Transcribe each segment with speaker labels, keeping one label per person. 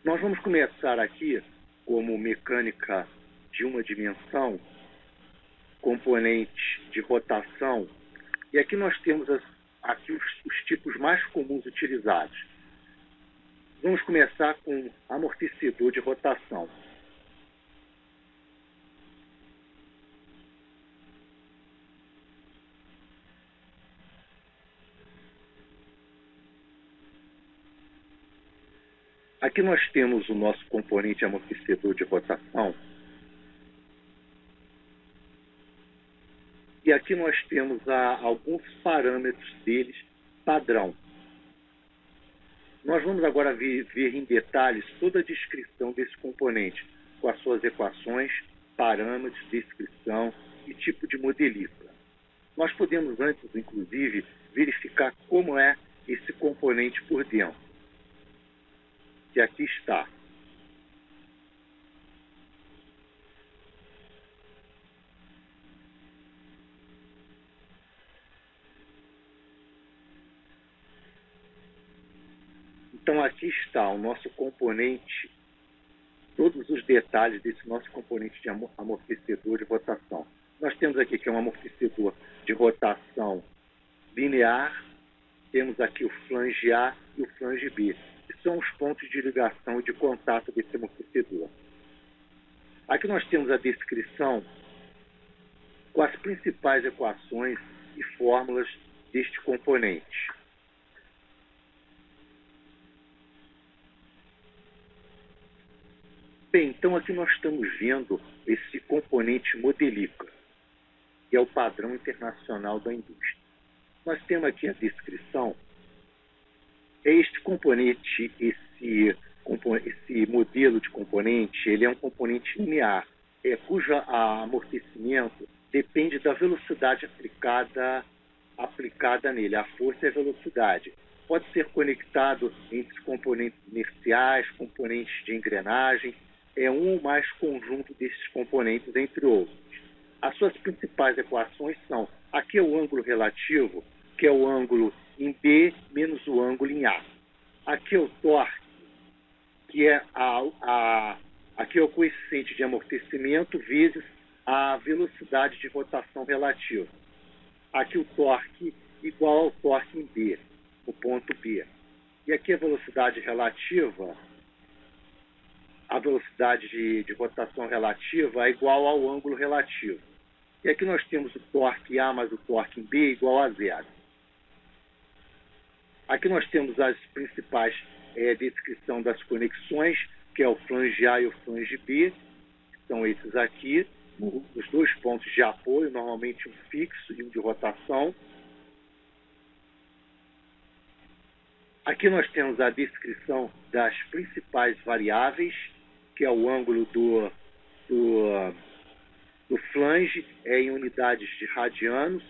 Speaker 1: Nós vamos começar aqui, como mecânica de uma dimensão, componente de rotação, e aqui nós temos aqui os tipos mais comuns utilizados. Vamos começar com amortecedor de rotação. Aqui nós temos o nosso componente amortecedor de rotação. E aqui nós temos alguns parâmetros deles padrão. Nós vamos agora ver em detalhes toda a descrição desse componente, com as suas equações, parâmetros, descrição e tipo de modelícula. Nós podemos antes, inclusive, verificar como é esse componente por dentro. Que aqui está. Então, aqui está o nosso componente, todos os detalhes desse nosso componente de amortecedor de rotação. Nós temos aqui que é um amortecedor de rotação linear, temos aqui o flange A e o flange B, que são os pontos de ligação e de contato desse amortecedor. Aqui nós temos a descrição com as principais equações e fórmulas deste componente. Bem, então aqui nós estamos vendo esse componente modelícula, que é o padrão internacional da indústria. Nós temos aqui a descrição. Este componente, esse modelo de componente, ele é um componente linear, cujo amortecimento depende da velocidade aplicada nele, a força e a velocidade. Pode ser conectado entre componentes inerciais, componentes de engrenagem, um ou mais conjunto desses componentes, entre outros. As suas principais equações são, aqui é o ângulo relativo, que é o ângulo em B menos o ângulo em A. Aqui é o torque, que é aqui é o coeficiente de amortecimento vezes a velocidade de rotação relativa. Aqui o torque igual ao torque em B, no ponto B. E aqui a velocidade relativa, a velocidade de rotação relativa é igual ao ângulo relativo. E aqui nós temos o torque A mais o torque em B igual a zero. Aqui nós temos as principais descrição das conexões, que é o flange A e o flange B, que são esses aqui, os dois pontos de apoio, normalmente um fixo e um de rotação. Aqui nós temos a descrição das principais variáveis, que é o ângulo do flange em unidades de radianos,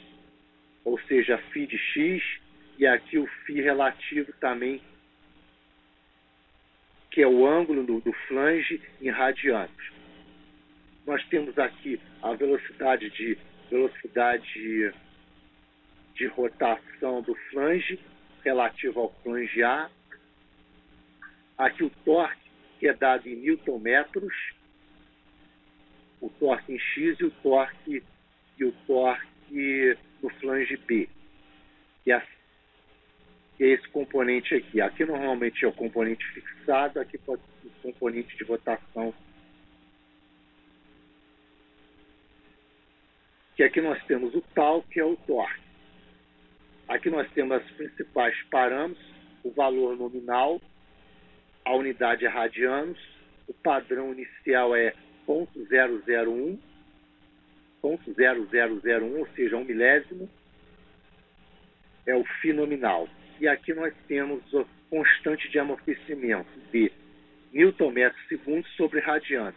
Speaker 1: ou seja, φ de x, e aqui o φ relativo também, que é o ângulo do flange em radianos. Nós temos aqui a velocidade de rotação do flange relativo ao flange A. Aqui o torque, que é dado em newton-metros, o torque em X e o torque no flange B. Que é esse componente aqui. Aqui normalmente é o componente fixado, aqui pode ser o componente de rotação. Que aqui nós temos o tal, que é o torque. Aqui nós temos as principais parâmetros, o valor nominal, a unidade é radianos, o padrão inicial é 0.0001, ou seja, 1 milésimo, é o φ nominal. E aqui nós temos a constante de amortecimento de Nm/s sobre radianos.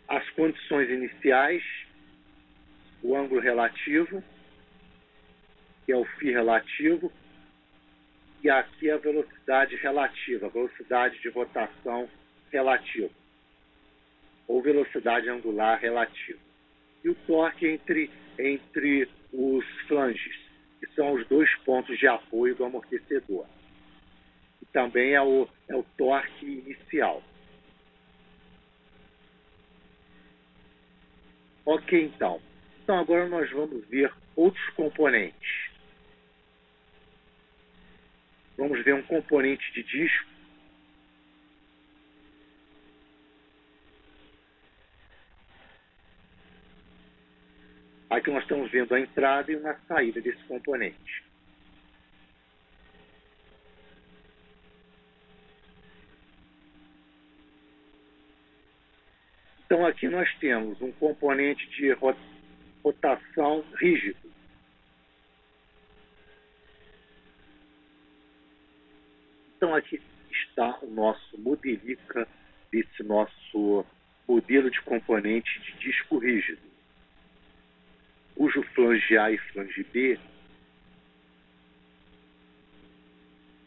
Speaker 1: As condições iniciais, o ângulo relativo, que é o φ relativo, e aqui a velocidade relativa, a velocidade de rotação relativa, ou velocidade angular relativa. E o torque entre os flanges, que são os dois pontos de apoio do amortecedor. também é o torque inicial. Ok, então. Então agora nós vamos ver outros componentes. Vamos ver um componente de disco. Aqui nós estamos vendo a entrada e uma saída desse componente. Então aqui nós temos um componente de rotação rígido. Então aqui está o nosso modelica desse nosso modelo de componente de disco rígido, cujo flange A e flange B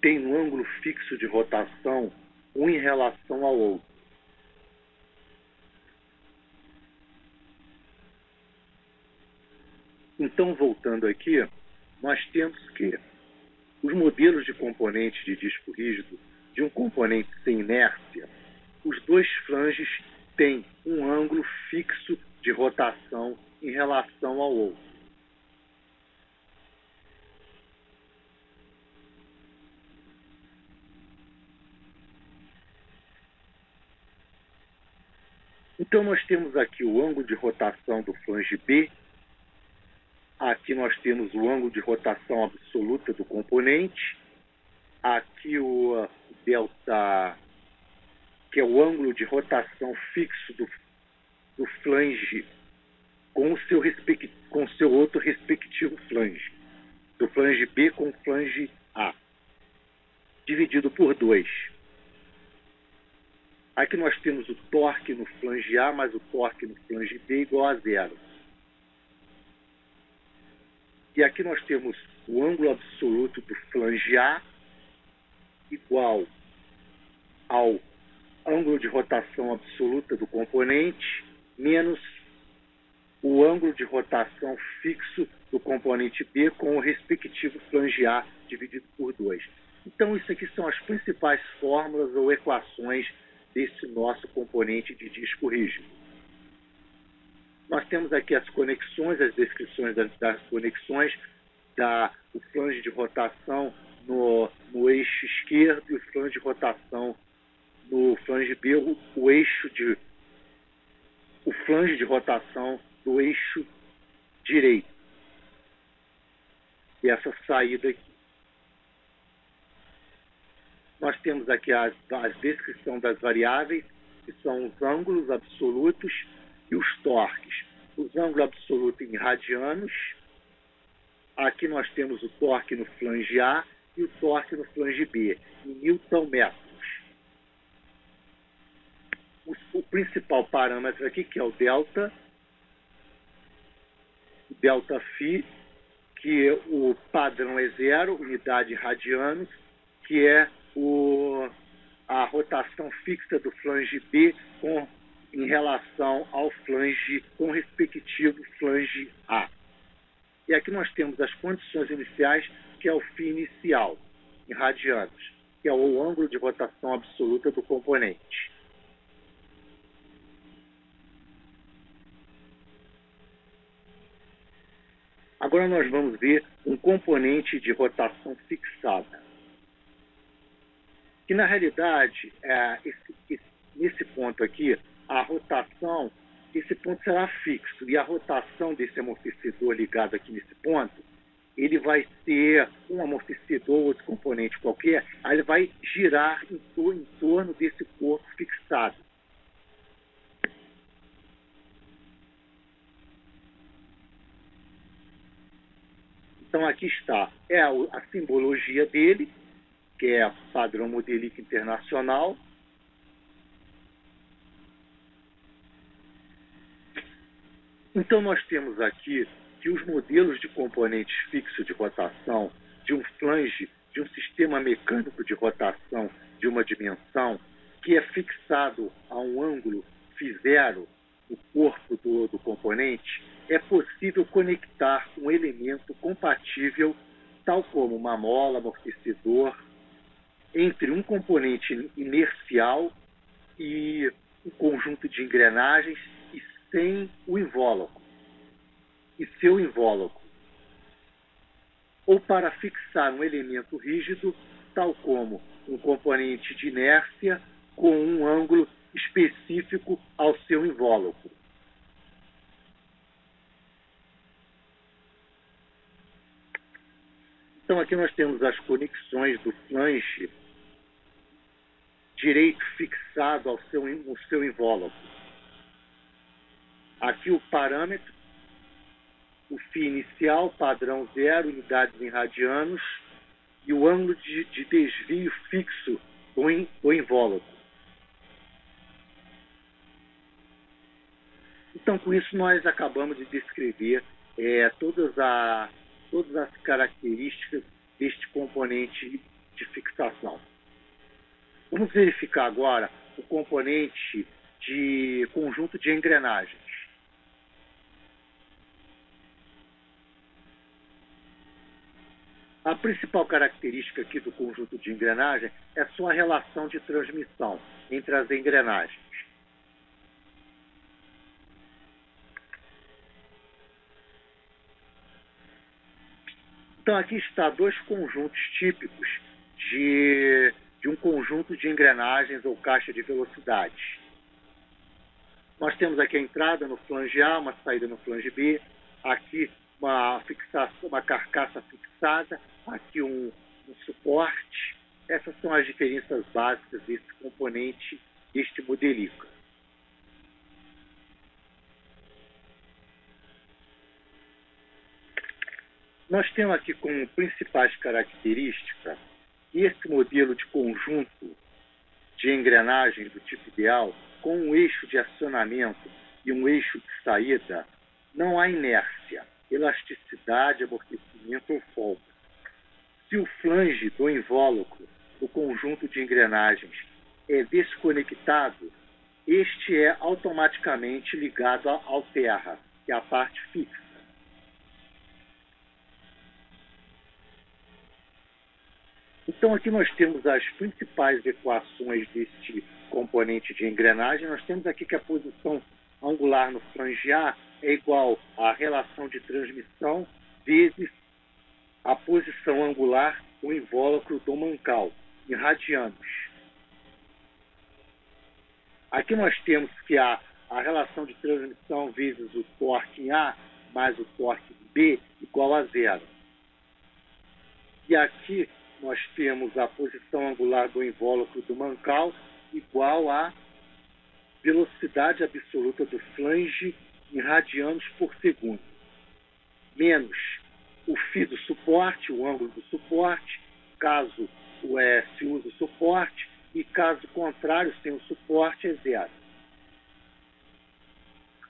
Speaker 1: tem um ângulo fixo de rotação um em relação ao outro. Então, voltando aqui, nós temos que os modelos de componente de disco rígido, de um componente sem inércia, os dois flanges têm um ângulo fixo de rotação em relação ao outro. Então, nós temos aqui o ângulo de rotação do flange B. Aqui nós temos o ângulo de rotação absoluta do componente. Aqui o delta, que é o ângulo de rotação fixo do flange com o seu outro respectivo flange. Do flange B com o flange A, dividido por 2. Aqui nós temos o torque no flange A mais o torque no flange B igual a 0. E aqui nós temos o ângulo absoluto do flange A igual ao ângulo de rotação absoluta do componente menos o ângulo de rotação fixo do componente B com o respectivo flange A dividido por 2. Então, isso aqui são as principais fórmulas ou equações desse nosso componente de disco rígido. Nós temos aqui as conexões, as descrições das conexões, o flange de rotação no eixo esquerdo e o flange de rotação no flange B, o flange de rotação do eixo direito. E essa saída aqui. Nós temos aqui a descrição das variáveis, que são os ângulos absolutos e os torques. Os ângulos absolutos em radianos. Aqui nós temos o torque no flange A e o torque no flange B, em newton-metros. O principal parâmetro aqui, que é o delta φ, que o padrão é 0, unidade radianos, que é a rotação fixa do flange B em relação ao flange, com o respectivo flange A. E aqui nós temos as condições iniciais, que é o φ inicial, em radianos, que é o ângulo de rotação absoluta do componente. Agora nós vamos ver um componente de rotação fixada. Que na realidade, nesse ponto aqui, a rotação, esse ponto será fixo, e a rotação desse amortecedor ligado aqui nesse ponto, ele vai ser um amortecedor ou outro componente qualquer, aí ele vai girar em torno desse corpo fixado. Então aqui está a simbologia dele, que é o padrão modelico internacional. Então nós temos aqui que os modelos de componentes fixos de rotação de um flange, de um sistema mecânico de rotação de uma dimensão, que é fixado a um ângulo φ0 no corpo do componente, é possível conectar um elemento compatível, tal como uma mola, amortecedor, entre um componente inercial e um conjunto de engrenagens e sem o invólucro e seu invólucro, ou para fixar um elemento rígido, tal como um componente de inércia com um ângulo específico ao seu invólucro. Então aqui nós temos as conexões do flange direito fixado ao seu invólucro. Aqui o parâmetro, o φ inicial, padrão 0, unidades em radianos, e o ângulo de desvio fixo do invólucro. Então, com isso, nós acabamos de descrever todas as características deste componente de fixação. Vamos verificar agora o componente de conjunto de engrenagens. A principal característica aqui do conjunto de engrenagem é sua relação de transmissão entre as engrenagens. Então aqui está dois conjuntos típicos de um conjunto de engrenagens ou caixa de velocidades. Nós temos aqui a entrada no flange A, uma saída no flange B, aqui uma carcaça fixada, aqui um suporte. Essas são as diferenças básicas desse componente, deste modelico. Nós temos aqui como principais características esse modelo de conjunto de engrenagens do tipo ideal, com um eixo de acionamento e um eixo de saída, não há inércia, elasticidade, amortecimento ou folga. Se o flange do invólucro do conjunto de engrenagens é desconectado, este é automaticamente ligado ao terra, que é a parte fixa. Então aqui nós temos as principais equações deste componente de engrenagem. Nós temos aqui que a posição angular no flange A é igual à relação de transmissão vezes a posição angular do invólucro do mancal, em radianos. Aqui nós temos que a relação de transmissão vezes o torque em A mais o torque em B igual a 0. E aqui nós temos a posição angular do invólucro do mancal igual à velocidade absoluta do flange em radianos por segundo, menos o φ do suporte, o ângulo do suporte, caso se usa o suporte, e caso contrário, sem o suporte, é 0.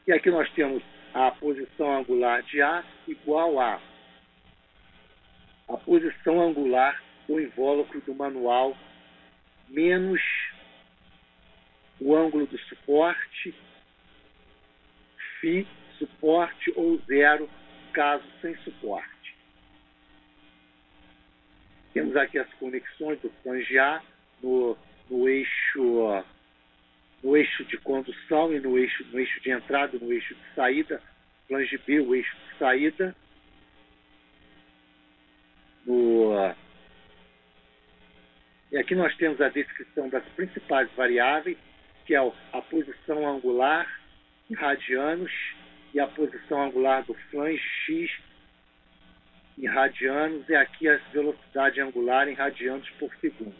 Speaker 1: E aqui nós temos a posição angular de A igual a posição angular do invólucro do manual menos o ângulo do suporte, φ, suporte ou 0, caso sem suporte. Temos aqui as conexões do flange A no eixo de condução e no eixo de entrada, no eixo de saída, flange B, o eixo de saída, e aqui nós temos a descrição das principais variáveis, que é a posição angular em radianos e a posição angular do flange X em radianos, e aqui a velocidade angular em radianos por segundo.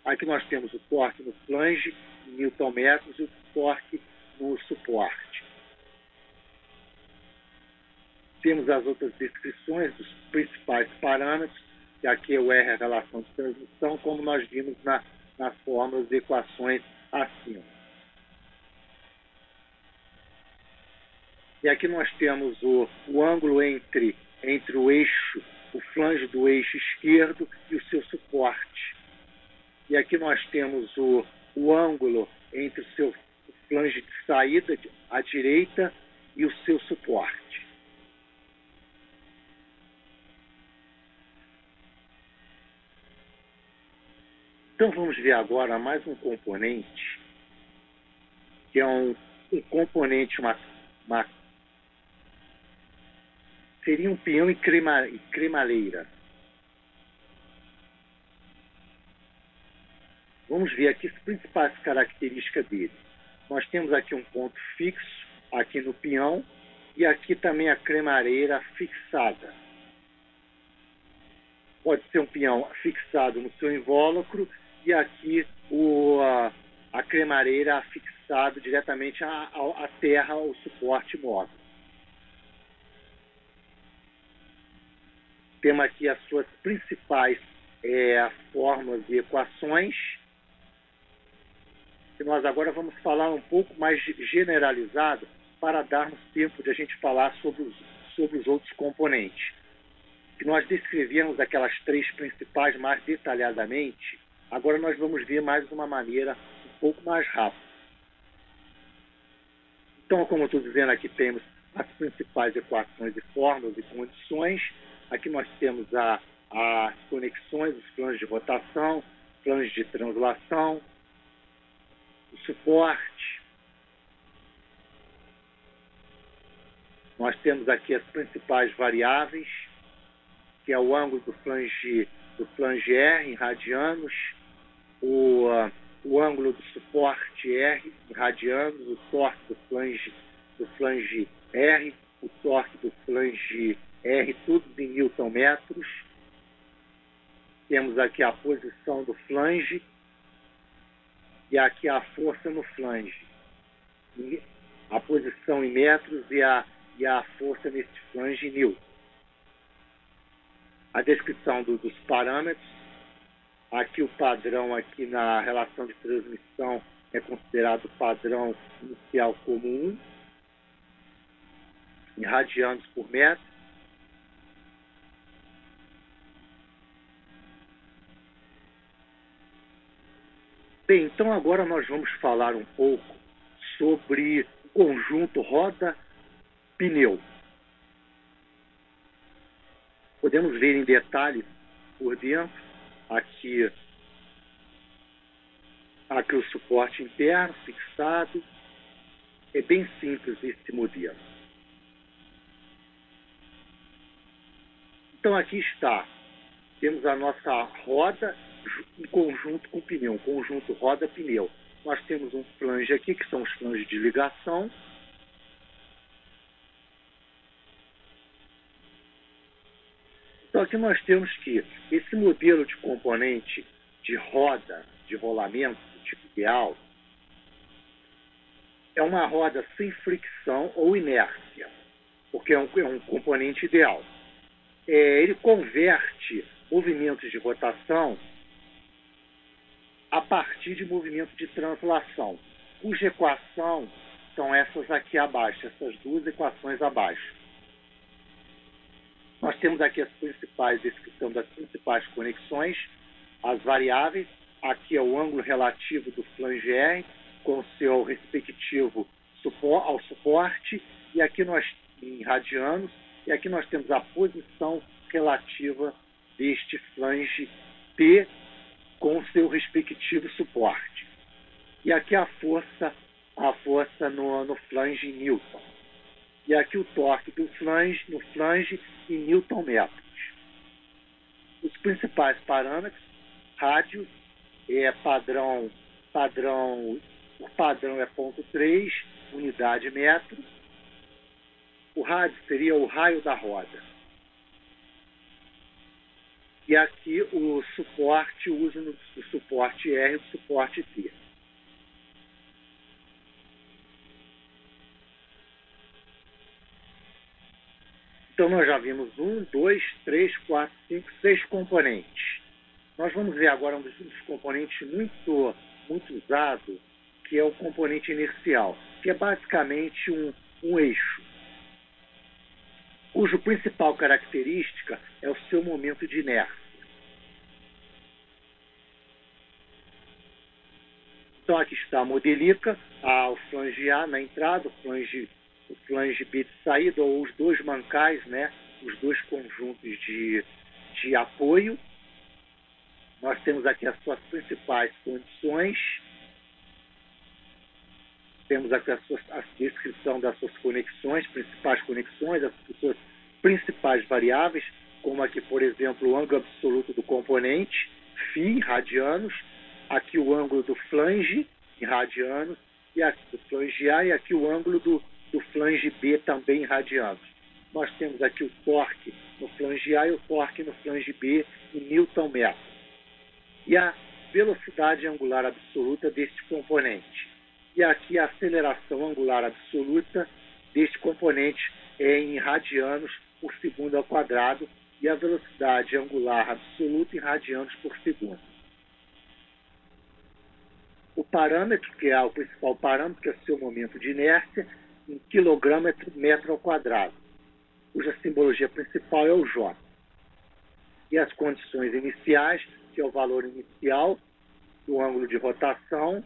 Speaker 1: Aqui nós temos o torque no flange em newton-metros e o torque no suporte. Temos as outras descrições dos principais parâmetros, que aqui é o R, a relação de transmissão, como nós vimos nas fórmulas e equações acima. E aqui nós temos o ângulo entre o flange do eixo esquerdo e o seu suporte. E aqui nós temos o ângulo entre o seu flange de saída à direita e o seu suporte. Então vamos ver agora mais um componente, que é um componente, seria um peão e cremaleira. Vamos ver aqui as principais características dele. Nós temos aqui um ponto fixo, aqui no peão, e aqui também a cremareira fixada. Pode ser um peão fixado no seu invólucro e aqui a cremareira fixado diretamente à terra, ao suporte móvel. Temos aqui as suas principais fórmulas e equações. E nós agora vamos falar um pouco mais generalizado para darmos tempo de a gente falar sobre os outros componentes. Que nós descrevemos aquelas três principais mais detalhadamente, agora nós vamos ver mais de uma maneira um pouco mais rápida. Então, como eu estou dizendo, aqui temos as principais equações e fórmulas e condições. Aqui nós temos as conexões, os planos de rotação, planos de translação, o suporte. Nós temos aqui as principais variáveis, que é o ângulo do flange R em radianos, o ângulo do suporte R em radianos, o torque do flange R, o torque do flange R, tudo em newton-metros. Temos aqui a posição do flange e aqui a força no flange. A posição em metros e a força nesse flange em newton. A descrição dos parâmetros. Aqui o padrão aqui na relação de transmissão é considerado padrão inicial comum, em radianos por metro. Bem, então agora nós vamos falar um pouco sobre o conjunto roda-pneu. Podemos ver em detalhes por dentro, aqui o suporte interno fixado. É bem simples esse modelo. Então aqui está, temos a nossa roda em conjunto com o pneu, um conjunto roda-pneu. Nós temos um flange aqui, que são os flanges de ligação. Então aqui nós temos que esse modelo de componente de roda, de rolamento, do tipo ideal, é uma roda sem fricção ou inércia, porque é um componente ideal. Ele converte movimentos de rotação a partir de movimentos de translação, cuja equação são essas aqui abaixo, essas duas equações abaixo. Nós temos aqui as principais descrição das principais conexões, as variáveis. Aqui é o ângulo relativo do flange R com o seu respectivo ao suporte, e aqui nós em radianos, e aqui nós temos a posição relativa deste flange P com o seu respectivo suporte. E aqui a força no flange em newton. E aqui o torque no flange em newton-metros. Os principais parâmetros: rádio, o padrão é 0,3 unidade metro. O rádio seria o raio da roda. E aqui o suporte, o uso do suporte R e do suporte T. Então nós já vimos 1, 2, 3, 4, 5, 6 componentes. Nós vamos ver agora um dos componentes muito usado, que é o componente inercial, que é basicamente um eixo, cuja principal característica é o seu momento de inércia. Então aqui está a modelica, o flange A na entrada, o flange B de saída, ou os dois mancais, né, os dois conjuntos de apoio. Nós temos aqui as suas principais condições, temos aqui a descrição das suas conexões, principais conexões, as suas principais variáveis, como aqui, por exemplo, o ângulo absoluto do componente, φ em radianos, aqui o ângulo do flange em radianos, e aqui do flange A, e aqui o ângulo do flange B também em radianos. Nós temos aqui o torque no flange A e o torque no flange B em Newton-metro. E a velocidade angular absoluta deste componente. E aqui a aceleração angular absoluta deste componente é em radianos por segundo ao quadrado e a velocidade angular absoluta em radianos por segundo. O parâmetro, que é o principal parâmetro, que é o seu momento de inércia, em quilograma/metro ao quadrado, cuja simbologia principal é o J. E as condições iniciais, que é o valor inicial do ângulo de rotação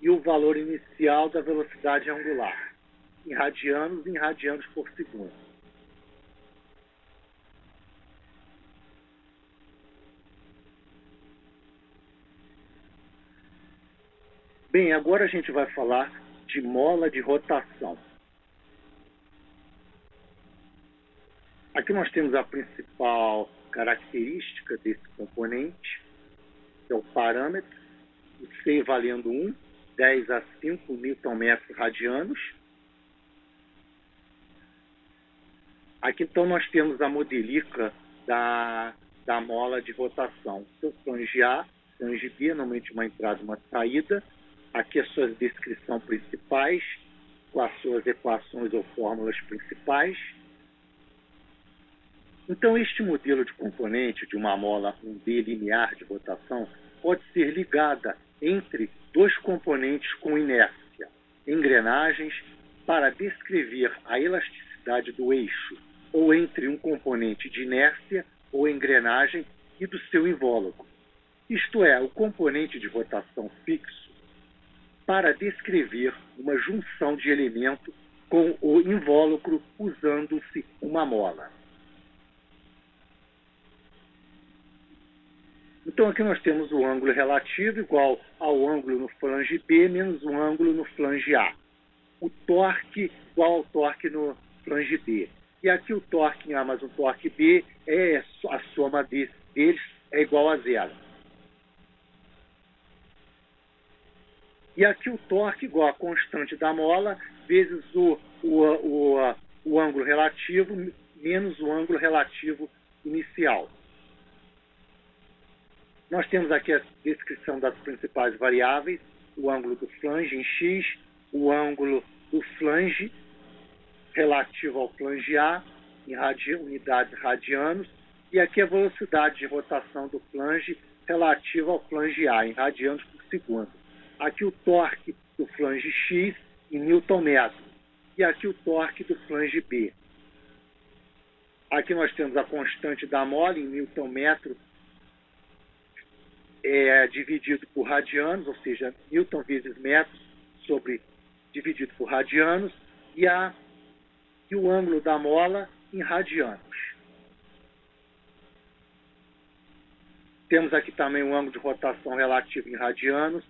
Speaker 1: e o valor inicial da velocidade angular, em radianos por segundo. Bem, agora a gente vai falar de mola de rotação. Aqui nós temos a principal característica desse componente, que é o parâmetro, o C valendo 1, 10 a 5 Newton-metros radianos. Aqui então nós temos a modelica da mola de rotação. Seu flange A, flange B, normalmente uma entrada e uma saída. Aqui as suas descrições principais, com as suas equações ou fórmulas principais. Então, este modelo de componente de uma mola 1D linear de rotação pode ser ligada entre dois componentes com inércia, engrenagens, para descrever a elasticidade do eixo, ou entre um componente de inércia ou engrenagem e do seu invólucro. Isto é, o componente de rotação fixo, para descrever uma junção de elemento com o invólucro usando-se uma mola. Então, aqui nós temos o ângulo relativo igual ao ângulo no flange B menos o ângulo no flange A. O torque igual ao torque no flange B. E aqui o torque em A mais o torque B, a soma deles é igual a zero. E aqui o torque igual a constante da mola vezes o ângulo relativo menos o ângulo relativo inicial. Nós temos aqui a descrição das principais variáveis, o ângulo do flange em x, o ângulo do flange relativo ao flange A, em unidades radianos, e aqui a velocidade de rotação do flange relativa ao flange A, em radianos por segundo. Aqui o torque do flange X, em Newton-metro, e aqui o torque do flange B. Aqui nós temos a constante da mola, em Newton-metro, dividido por radianos, ou seja, Newton vezes metros dividido por radianos, e o ângulo da mola em radianos. Temos aqui também o ângulo de rotação relativo em radianos,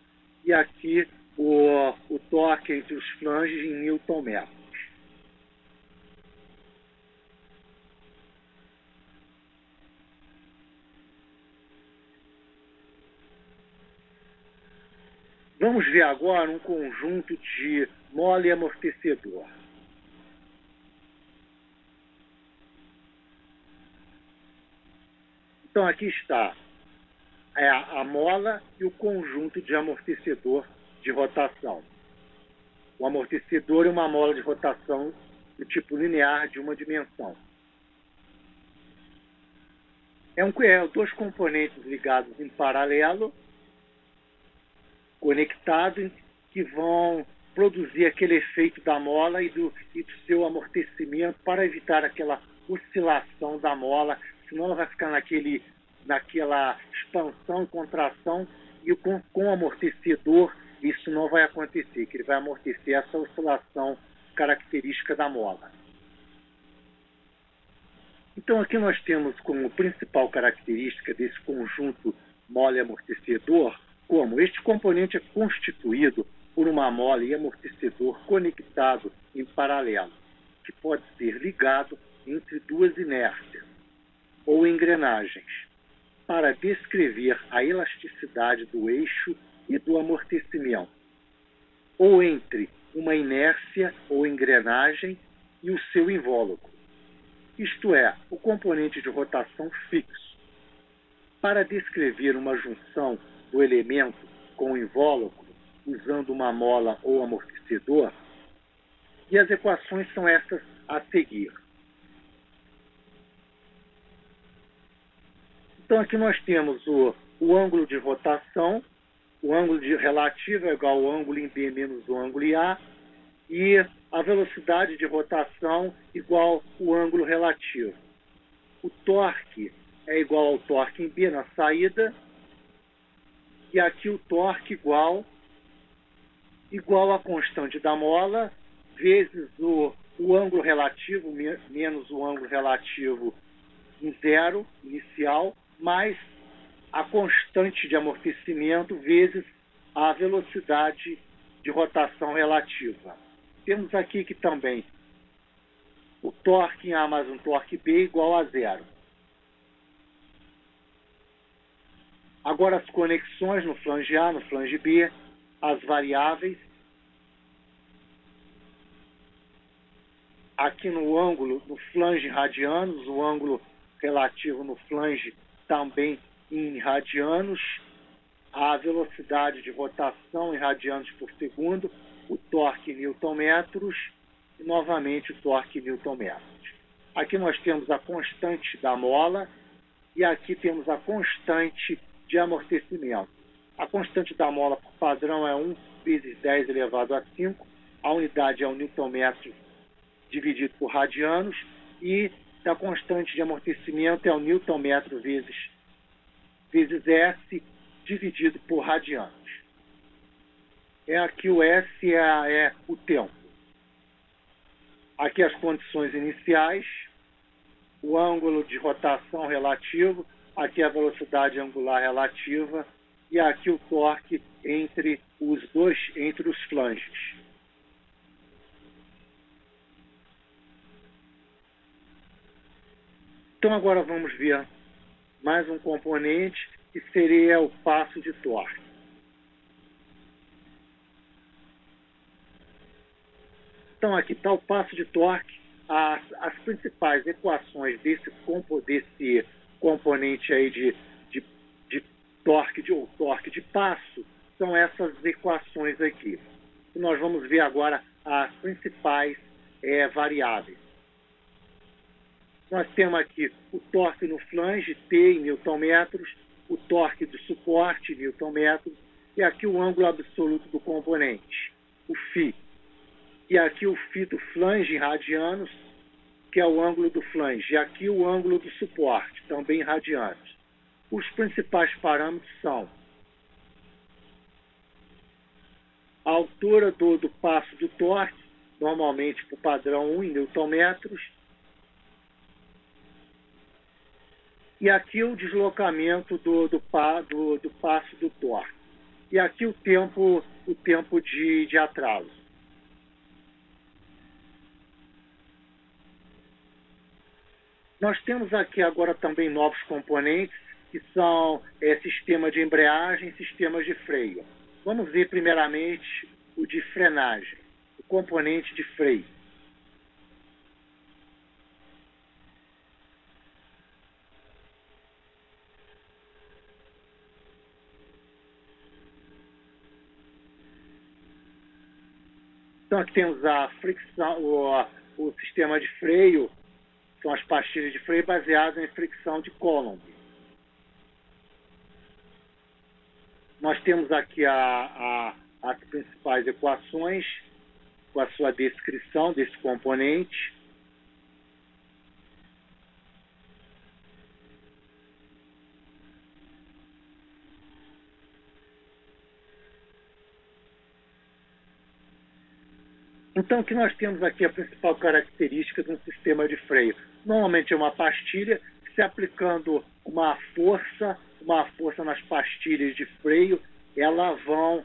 Speaker 1: e aqui o torque entre os flanges em Newton-metros. Vamos ver agora um conjunto de mola e amortecedor. Então, aqui está a mola e o conjunto de amortecedor de rotação. O amortecedor é uma mola de rotação do tipo linear de uma dimensão. Dois componentes ligados em paralelo, conectados, que vão produzir aquele efeito da mola e do seu amortecimento para evitar aquela oscilação da mola, senão ela vai ficar naquela expansão e contração, e com o amortecedor isso não vai acontecer, que ele vai amortecer essa oscilação característica da mola. Então aqui nós temos como principal característica desse conjunto mola e amortecedor, como este componente é constituído por uma mola e amortecedor conectado em paralelo, que pode ser ligado entre duas inércias ou engrenagens, para descrever a elasticidade do eixo e do amortecimento, ou entre uma inércia ou engrenagem e o seu invólucro, isto é, o componente de rotação fixo, para descrever uma junção do elemento com o invólucro usando uma mola ou amortecedor, e as equações são essas a seguir. Então, aqui nós temos o ângulo de rotação, o ângulo relativo é igual ao ângulo em B menos o ângulo em A, e a velocidade de rotação igual ao ângulo relativo. O torque é igual ao torque em B na saída, e aqui o torque igual à constante da mola, vezes o ângulo relativo, menos o ângulo relativo em zero, inicial, mais a constante de amortecimento vezes a velocidade de rotação relativa. Temos aqui que também o torque em A mais um torque B igual a zero. Agora as conexões no flange A, no flange B, as variáveis. Aqui no ângulo, no flange em radianos, o ângulo relativo no flange também em radianos, a velocidade de rotação em radianos por segundo, o torque em newton-metros e, novamente, o torque em newton-metros. Aqui nós temos a constante da mola e aqui temos a constante de amortecimento. A constante da mola por padrão é 1 vezes 10 elevado a 5, a unidade é o newton-metro dividido por radianos, e a constante de amortecimento é o newton-metro vezes S dividido por radianos. Aqui o S é o tempo. Aqui as condições iniciais, o ângulo de rotação relativo, aqui a velocidade angular relativa e aqui o torque entre os flanges. Então agora vamos ver mais um componente que seria o passo de torque. Então aqui está o passo de torque. As principais equações desse componente aí de torque de passo são essas equações aqui. E nós vamos ver agora as principais variáveis. Nós temos aqui o torque no flange, T em newton-metros, o torque do suporte, newton-metros, e aqui o ângulo absoluto do componente, o φ. E aqui o φ do flange em radianos, que é o ângulo do flange. E aqui o ângulo do suporte, também em radianos. Os principais parâmetros são a altura do passo do torque, normalmente por padrão 1 em newton-metros, e aqui o deslocamento do passo do torque. E aqui o tempo de atraso. Nós temos aqui agora também novos componentes, que são sistema de embreagem e sistemas de freio. Vamos ver primeiramente o de frenagem, o componente de freio. Então, aqui temos a fricção, o sistema de freio, são as pastilhas de freio baseadas em fricção de Coulomb. Nós temos aqui as principais equações, com a sua descrição desse componente. Então, o que nós temos aqui, a principal característica de um sistema de freio. Normalmente é uma pastilha, se aplicando uma força uma força nas pastilhas de freio, elas vão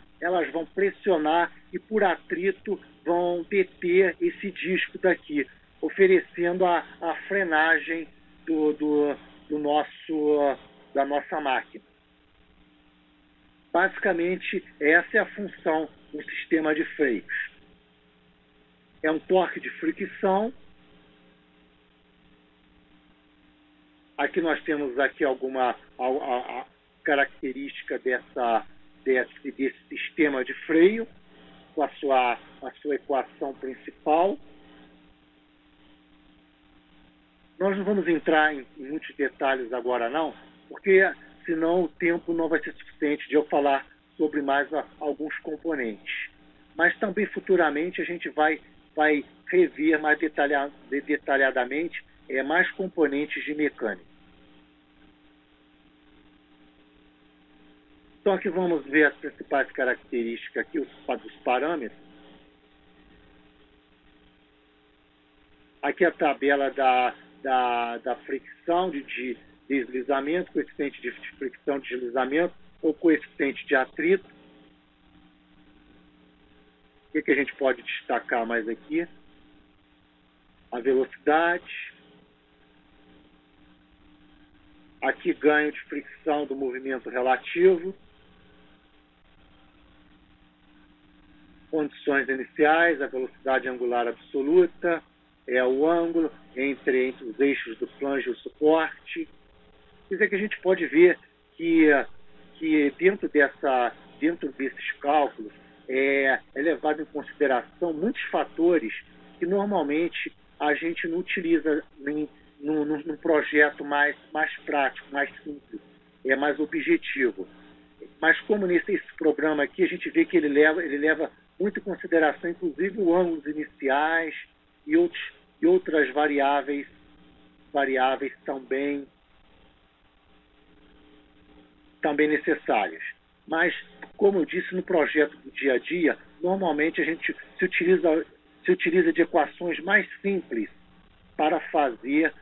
Speaker 1: pressionar e, por atrito, vão deter esse disco daqui, oferecendo a frenagem da nossa máquina. Basicamente, essa é a função do sistema de freios. É um torque de fricção. Aqui nós temos aqui alguma a característica desse sistema de freio, com a sua equação principal. Nós não vamos entrar em muitos detalhes agora não, porque senão o tempo não vai ser suficiente de eu falar sobre mais alguns componentes. Mas também futuramente a gente vai rever mais detalhadamente mais componentes de mecânica. Então aqui vamos ver as principais características aqui, dos parâmetros. Aqui a tabela da fricção de deslizamento, coeficiente de fricção de deslizamento ou coeficiente de atrito. O que a gente pode destacar mais aqui? A velocidade. Aqui ganho de fricção do movimento relativo. Condições iniciais, a velocidade angular absoluta, é o ângulo entre os eixos do flange e o suporte. Quer dizer que a gente pode ver que dentro desses cálculos é levado em consideração muitos fatores que normalmente a gente não utiliza num projeto mais prático, mais simples, mais objetivo. Mas como nesse programa aqui, a gente vê que ele leva muito em consideração, inclusive, os ângulos iniciais e outras variáveis também necessárias. Mas, como eu disse, no projeto do dia a dia, normalmente a gente se utiliza de equações mais simples para fazer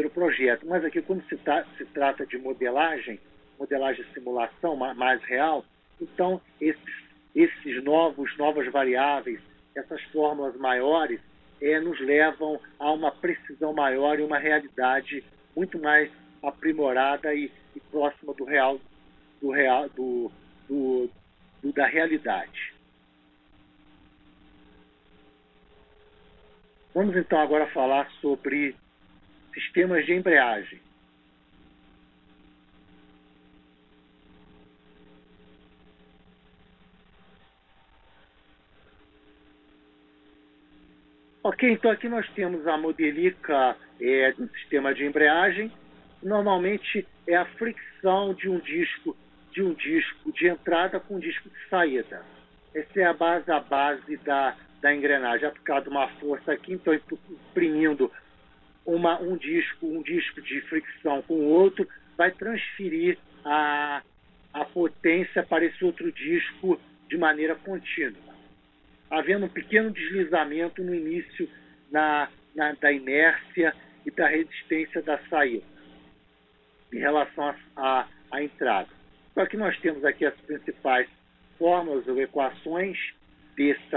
Speaker 1: o projeto. Mas aqui, como se trata de modelagem simulação mais real, então esses novas variáveis, essas fórmulas maiores, nos levam a uma precisão maior e uma realidade muito mais aprimorada e próxima da realidade. Vamos então agora falar sobre sistemas de embreagem. Ok, então aqui nós temos a modelica do sistema de embreagem. Normalmente é a fricção de um disco de entrada com um disco de saída. Essa é a base da engrenagem. Aplicado uma força aqui, então imprimindo um disco de fricção com o outro, vai transferir a potência para esse outro disco de maneira contínua, havendo um pequeno deslizamento no início da inércia e da resistência da saída em relação à entrada. Então aqui nós temos aqui as principais fórmulas ou equações desse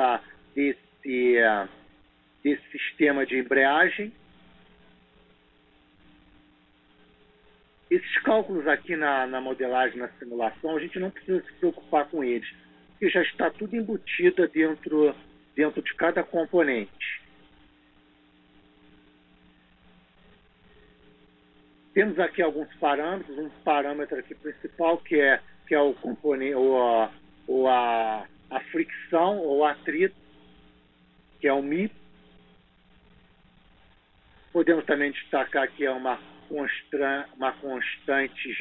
Speaker 1: sistema de embreagem. Esses cálculos aqui na modelagem, na simulação, a gente não precisa se preocupar com eles, porque já está tudo embutido dentro de cada componente. Temos aqui alguns parâmetros, um parâmetro aqui principal que é o componente ou a fricção ou atrito, que é o μ. Podemos também destacar que é uma constante de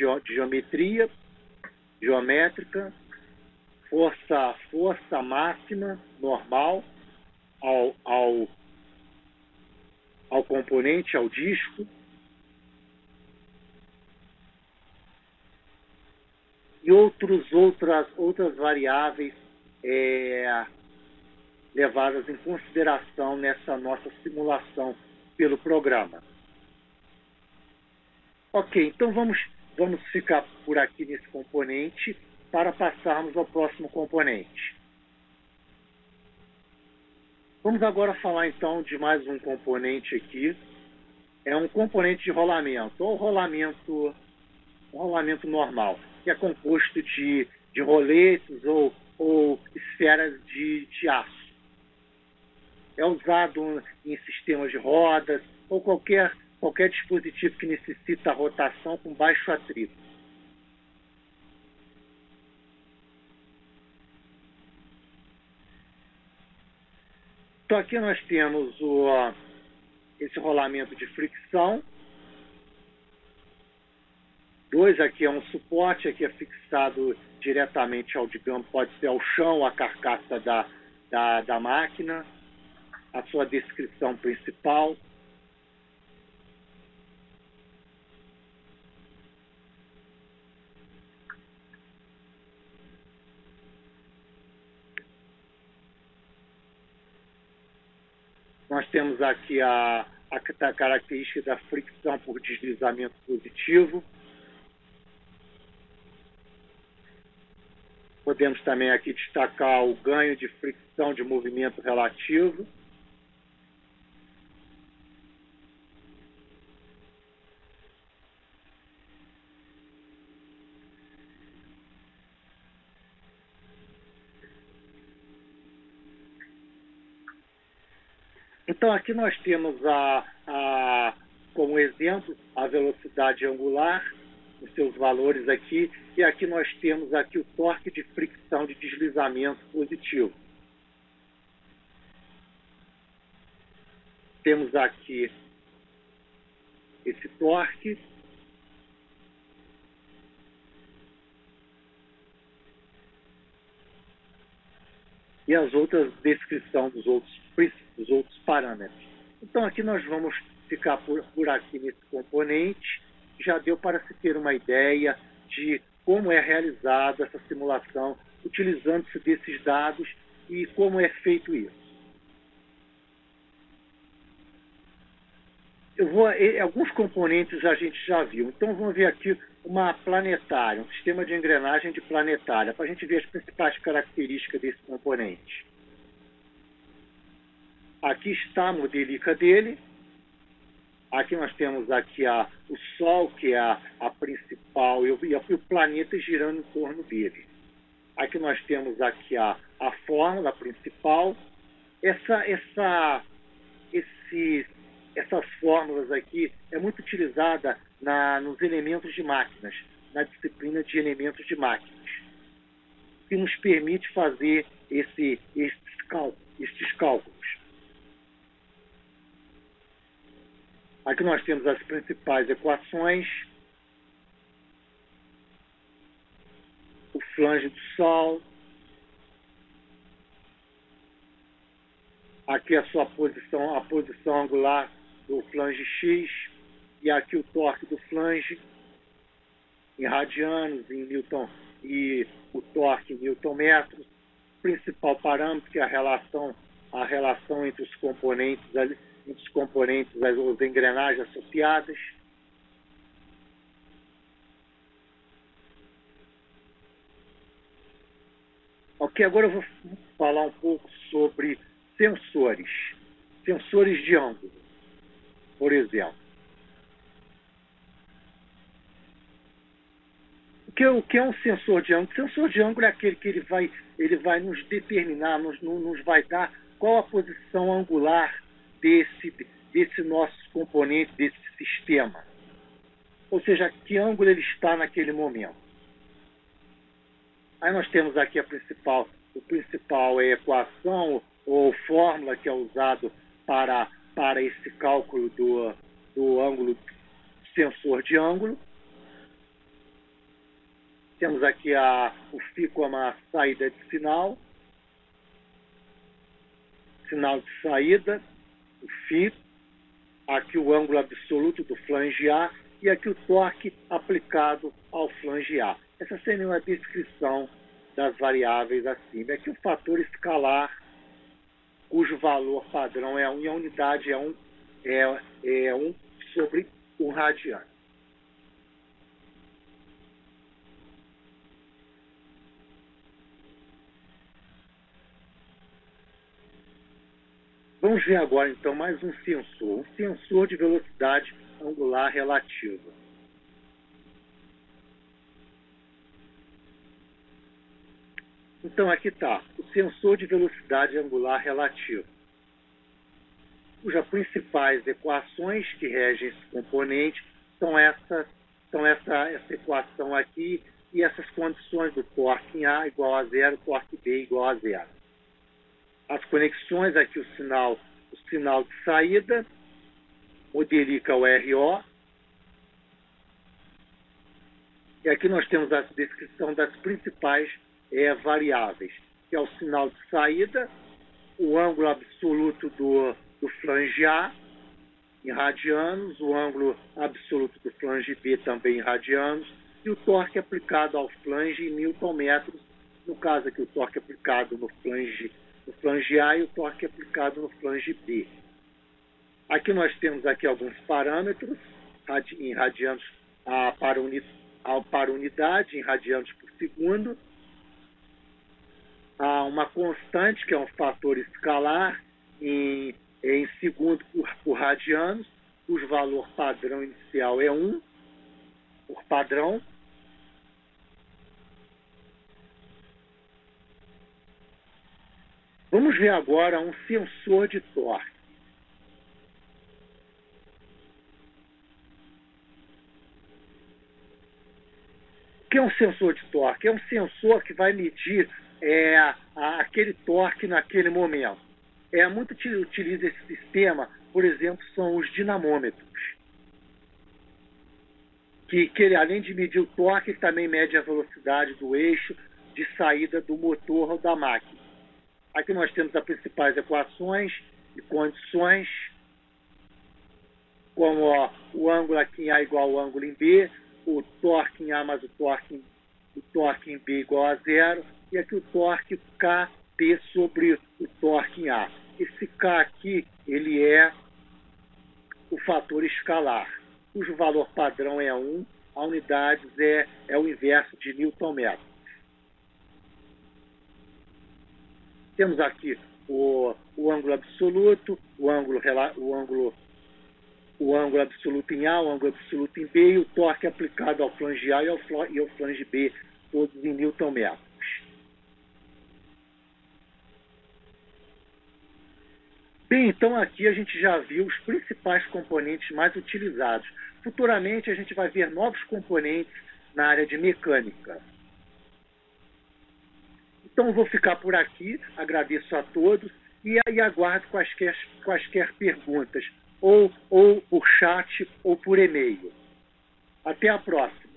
Speaker 1: geométrica, força máxima normal ao componente, ao disco. E outras variáveis levadas em consideração nessa nossa simulação pelo programa. Ok, então vamos vamos ficar por aqui nesse componente para passarmos ao próximo componente. Vamos agora falar então de mais um componente aqui. É um componente de rolamento, ou rolamento normal, que é composto de roletes ou esferas de aço. É usado em sistemas de rodas ou qualquer dispositivo que necessita rotação com baixo atrito. Então aqui nós temos esse rolamento de fricção. 2 aqui é um suporte, aqui é fixado diretamente digamos, pode ser ao chão, à carcaça da máquina, a sua descrição principal. Nós temos aqui a característica da fricção por deslizamento positivo. Podemos também aqui destacar o ganho de fricção de movimento relativo. Então aqui nós temos como exemplo a velocidade angular, os seus valores aqui, e aqui nós temos aqui o torque de fricção de deslizamento positivo. Temos aqui esse torque. E as outras descrições dos outros parâmetros. Então aqui nós vamos ficar por aqui nesse componente. Já deu para se ter uma ideia de como é realizada essa simulação, utilizando-se desses dados e como é feito isso. Alguns componentes a gente já viu. Então vamos ver aqui uma planetária, um sistema de engrenagem de planetária, para a gente ver as principais características desse componente. Aqui está a modelica dele. Aqui nós temos aqui o Sol, que é a principal, e o planeta girando em torno dele. Aqui nós temos aqui a fórmula principal. Essas fórmulas aqui é muito utilizada nos elementos de máquinas, na disciplina de elementos de máquinas, que nos permite fazer estes cálculos. Aqui nós temos as principais equações, o flange do Sol, aqui a posição angular do flange X, e aqui o torque do flange em radianos, em Newton, e o torque em Newton-metros. O principal parâmetro, que é a relação entre os componentes, as engrenagens associadas. Ok, agora eu vou falar um pouco sobre sensores de ângulo, por exemplo. O que é um sensor de ângulo? O sensor de ângulo é aquele que ele vai nos determinar, nos vai dar qual a posição angular desse nosso componente, desse sistema. Ou seja, que ângulo ele está naquele momento. Aí nós temos aqui a principal equação ou fórmula que é usado para esse cálculo do ângulo sensor de ângulo. Temos aqui o φ como a saída de sinal de saída, o φ, aqui o ângulo absoluto do flange A e aqui o torque aplicado ao flange A. Essa seria uma descrição das variáveis acima. Aqui o fator escalar, cujo valor padrão é 1 e a unidade é 1 sobre 1 radiano. Vamos ver agora, então, mais um sensor de velocidade angular relativa. Então, aqui está, o sensor de velocidade angular relativa, cujas principais equações que regem esse componente são essa equação aqui e essas condições do torque em A igual a zero, torque B igual a zero. As conexões aqui, o sinal de saída, modelica o RO. E aqui nós temos a descrição das principais variáveis, que é o sinal de saída, o ângulo absoluto do flange A, em radianos, o ângulo absoluto do flange B também em radianos, e o torque aplicado ao flange em newton-metros, no caso aqui o torque aplicado no flange A e o torque aplicado no flange B. Aqui nós temos aqui alguns parâmetros em radianos para unidade, em radianos por segundo. Há uma constante, que é um fator escalar, em segundo por radianos, cujo valor padrão inicial é 1, por padrão. Vamos ver agora um sensor de torque. O que é um sensor de torque? É um sensor que vai medir aquele torque naquele momento. Muito utiliza esse sistema, por exemplo, são os dinamômetros, que ele, além de medir o torque, ele também mede a velocidade do eixo de saída do motor ou da máquina. Aqui nós temos as principais equações e condições, como o ângulo aqui em A igual ao ângulo em B, o torque em A mais o torque em B igual a zero, e aqui o torque Kp sobre o torque em A. Esse K aqui, ele é o fator escalar, cujo valor padrão é 1, a unidade é o inverso de newton-metro. Temos aqui o ângulo absoluto, o ângulo absoluto em A, o ângulo absoluto em B, e o torque aplicado ao flange A e ao flange B, todos em newton-metros. Bem, então aqui a gente já viu os principais componentes mais utilizados. Futuramente a gente vai ver novos componentes na área de mecânica. Então eu vou ficar por aqui, agradeço a todos e aí aguardo quaisquer perguntas, ou por chat ou por e-mail. Até a próxima.